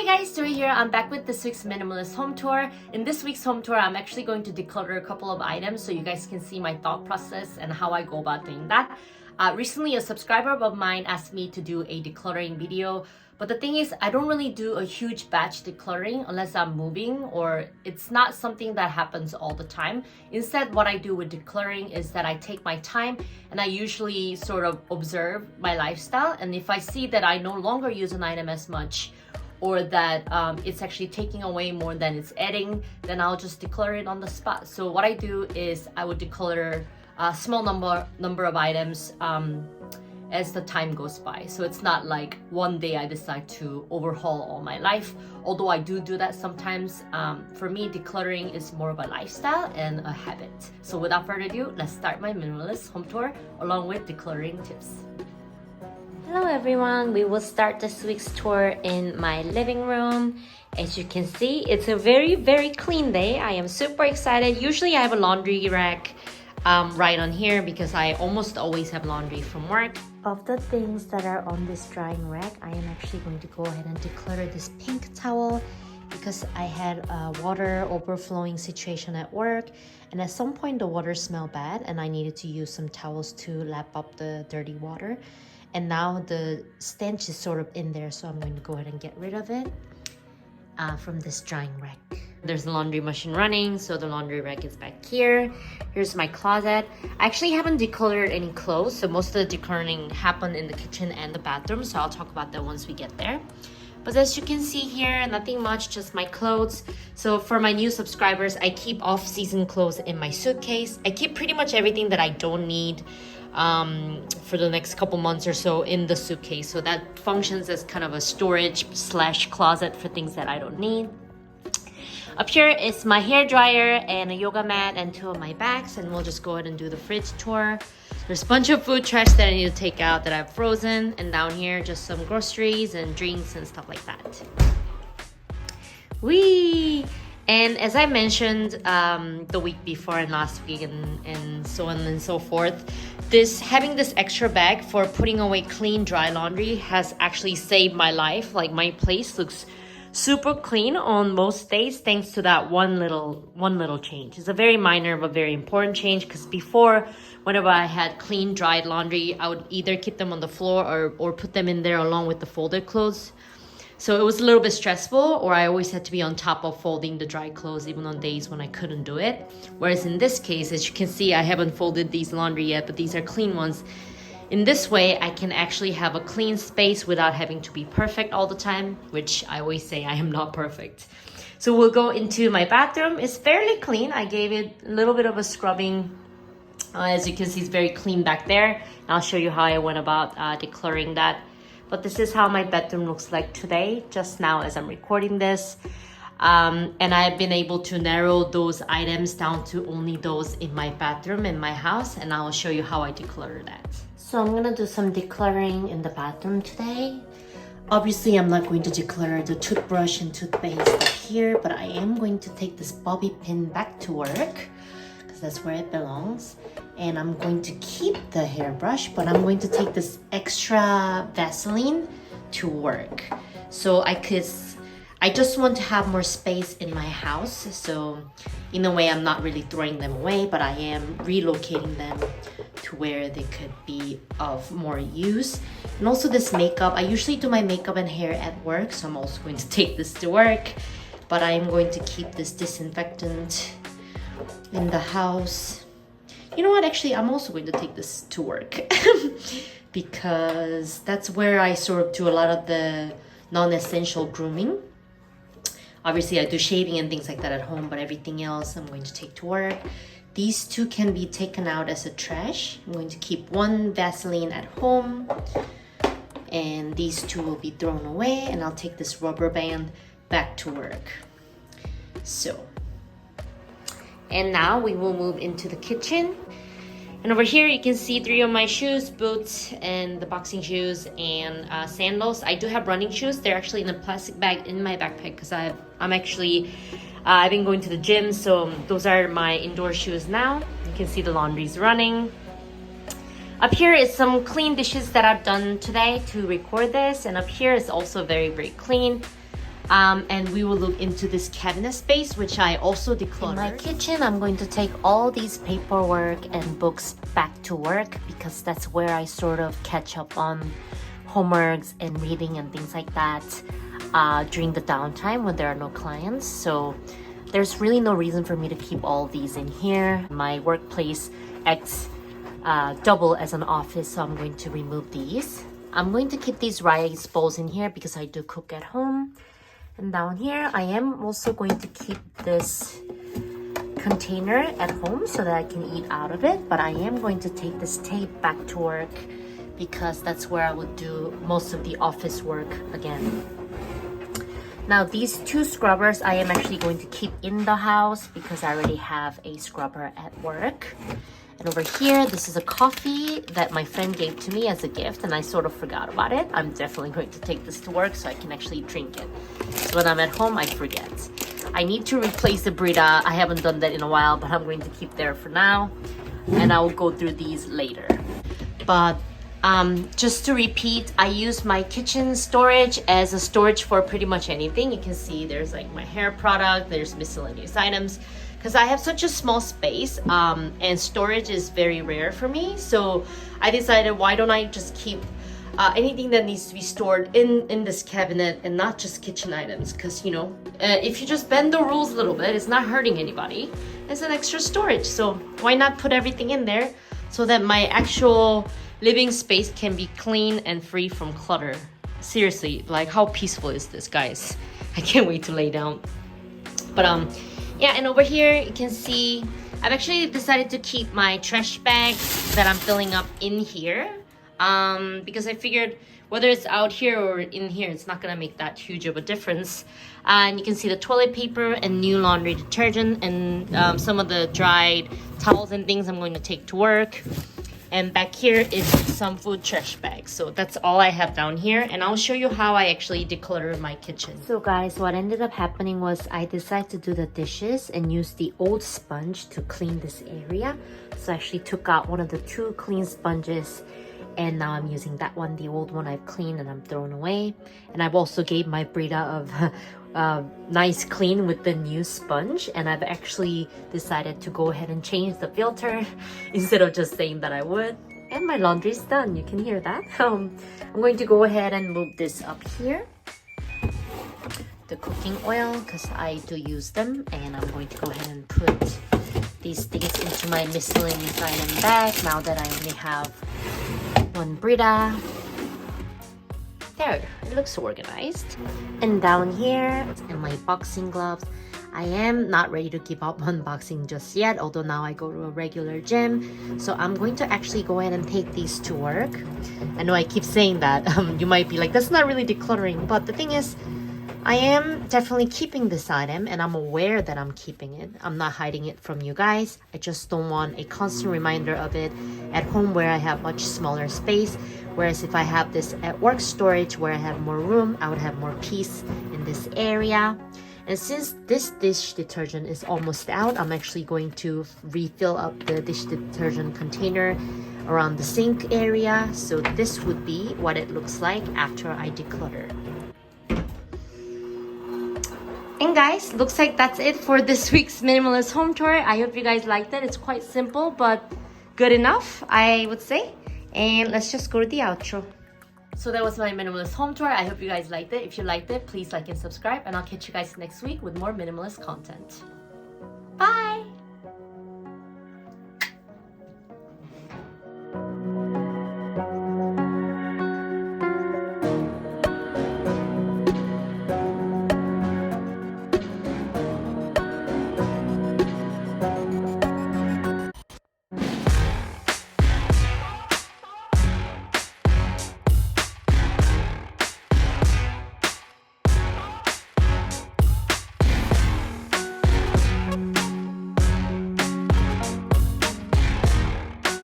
Hi guys, Tori here. I'm back with this week's minimalist home tour. In this week's home tour, I'm actually going to declutter a couple of items so you guys can see my thought process and how I go about doing that. Recently, a subscriber of mine asked me to do a decluttering video, but the thing is, I don't really do a huge batch decluttering unless I'm moving or it's not something that happens all the time. Instead, what I do with decluttering is that I take my time and I usually sort of observe my lifestyle, and if I see that I no longer use an item as much or that it's actually taking away more than it's adding, then I'll just declutter it on the spot. So what I do is I would declutter a small number of items as the time goes by. So it's not like one day I decide to overhaul all my life, although I do that sometimes. For me, decluttering is more of a lifestyle and a habit. So without further ado, let's start my minimalist home tour along with decluttering tips. Hello everyone, we will start this week's tour in my living room. As you can see, it's a very clean day. I am super excited. Usually I have a laundry rack right on here because I almost always have laundry from work. Of the things that are on this drying rack, I am actually going to go ahead and declutter this pink towel because I had a water overflowing situation at work, and at some point the water smelled bad and I needed to use some towels to lap up the dirty water. And now the stench is sort of in there, so I'm going to go ahead and get rid of it from this drying rack. There's the laundry machine running, so the laundry rack is back here. Here's my closet. I actually haven't decluttered any clothes, so most of the decluttering happened in the kitchen and the bathroom, so I'll talk about that once we get there. But as you can see here, nothing much, just my clothes. So for my new subscribers, I keep off-season clothes in my suitcase. I keep pretty much everything that I don't need for the next couple months or so in the suitcase. So that functions as kind of a storage / closet for things that I don't need. Up here is my hair dryer and a yoga mat and 2 of my bags, and we'll just go ahead and do the fridge tour. There's a bunch of food trash that I need to take out that I've frozen, and down here just some groceries and drinks and stuff like that. Whee! And as I mentioned the week before and last week and so on and so forth, having this extra bag for putting away clean dry laundry has actually saved my life. Like, my place looks super clean on most days thanks to that one little change. It's a very minor but very important change, because before, whenever I had clean dried laundry, I would either keep them on the floor or put them in there along with the folded clothes. So it was a little bit stressful, or I always had to be on top of folding the dry clothes even on days when I couldn't do it. Whereas in this case, as you can see, I haven't folded these laundry yet, but these are clean ones. In this way, I can actually have a clean space without having to be perfect all the time, which I always say I am not perfect. So we'll go into my bathroom. It's fairly clean. I gave it a little bit of a scrubbing. As you can see, it's very clean back there. I'll show you how I went about decluttering that. But this is how my bedroom looks like today, just now as I'm recording this. And I've been able to narrow those items down to only those in my bathroom in my house, and I'll show you how I declutter that. So I'm gonna do some decluttering in the bathroom today. Obviously, I'm not going to declutter the toothbrush and toothpaste up here, but I am going to take this bobby pin back to work, because that's where it belongs. And I'm going to keep the hairbrush, but I'm going to take this extra Vaseline to work. So I just want to have more space in my house. So in a way, I'm not really throwing them away, but I am relocating them to where they could be of more use. And also this makeup, I usually do my makeup and hair at work, so I'm also going to take this to work. But I am going to keep this disinfectant in the house. You know what, actually, I'm also going to take this to work because that's where I sort of do a lot of the non-essential grooming. Obviously, I do shaving and things like that at home, but everything else I'm going to take to work. These 2 can be taken out as a trash. I'm going to keep 1 Vaseline at home, and these 2 will be thrown away, and I'll take this rubber band back to work. So, and now we will move into the kitchen. And over here you can see 3 of my shoes, boots, and the boxing shoes, and sandals. I do have running shoes. They're actually in a plastic bag in my backpack because I've been going to the gym, so those are my indoor shoes now. You can see the laundry's running. Up here is some clean dishes that I've done today to record this, and up here is also very clean. And we will look into this cabinet space, which I also decluttered. In my kitchen, I'm going to take all these paperwork and books back to work because that's where I sort of catch up on homeworks and reading and things like that during the downtime when there are no clients. So there's really no reason for me to keep all these in here. My workplace acts double as an office, so I'm going to remove these. I'm going to keep these rice bowls in here because I do cook at home. And down here, I am also going to keep this container at home so that I can eat out of it. But I am going to take this tape back to work because that's where I would do most of the office work again. Now these two scrubbers I am actually going to keep in the house because I already have a scrubber at work. And over here, this is a coffee that my friend gave to me as a gift and I sort of forgot about it. I'm definitely going to take this to work so I can actually drink it. So when I'm at home, I forget. I need to replace the Brita. I haven't done that in a while, but I'm going to keep there for now. And I will go through these later. But just to repeat, I use my kitchen storage as a storage for pretty much anything. You can see there's like my hair product, there's miscellaneous items. Because I have such a small space and storage is very rare for me. So I decided, why don't I just keep anything that needs to be stored in this cabinet and not just kitchen items. Because, you know, if you just bend the rules a little bit, it's not hurting anybody. It's an extra storage. So why not put everything in there so that my actual living space can be clean and free from clutter. Seriously, like how peaceful is this, guys? I can't wait to lay down. But yeah, and over here you can see I've actually decided to keep my trash bags that I'm filling up in here because I figured whether it's out here or in here, it's not gonna make that huge of a difference. And you can see the toilet paper and new laundry detergent and some of the dried towels and things I'm going to take to work. And back here is some food trash bags. So that's all I have down here. And I'll show you how I actually declutter my kitchen. So guys, what ended up happening was I decided to do the dishes and use the old sponge to clean this area. So I actually took out one of the two clean sponges and now I'm using that one. The old one I've cleaned and I'm thrown away. And I've also gave my Brita of nice clean with the new sponge, and I've actually decided to go ahead and change the filter instead of just saying that I would. And my laundry's done, you can hear that. I'm going to go ahead and move this up here, the cooking oil, because I do use them, and I'm going to go ahead and put these things into my miscellaneous item bag now that I only have one Brita. There, it looks organized. And down here, in my boxing gloves, I am not ready to give up on boxing just yet, although now I go to a regular gym. So I'm going to actually go ahead and take these to work. I know I keep saying that. You might be like, that's not really decluttering. But the thing is, I am definitely keeping this item and I'm aware that I'm keeping it. I'm not hiding it from you guys. I just don't want a constant reminder of it at home where I have much smaller space. Whereas if I have this at work storage where I have more room, I would have more peace in this area. And since this dish detergent is almost out, I'm actually going to refill up the dish detergent container around the sink area. So this would be what it looks like after I declutter. And guys, looks like that's it for this week's minimalist home tour. I hope you guys liked it. It's quite simple, but good enough, I would say. And let's just go to the outro. So that was my minimalist home tour. I hope you guys liked it. If you liked it, please like and subscribe. And I'll catch you guys next week with more minimalist content. Bye!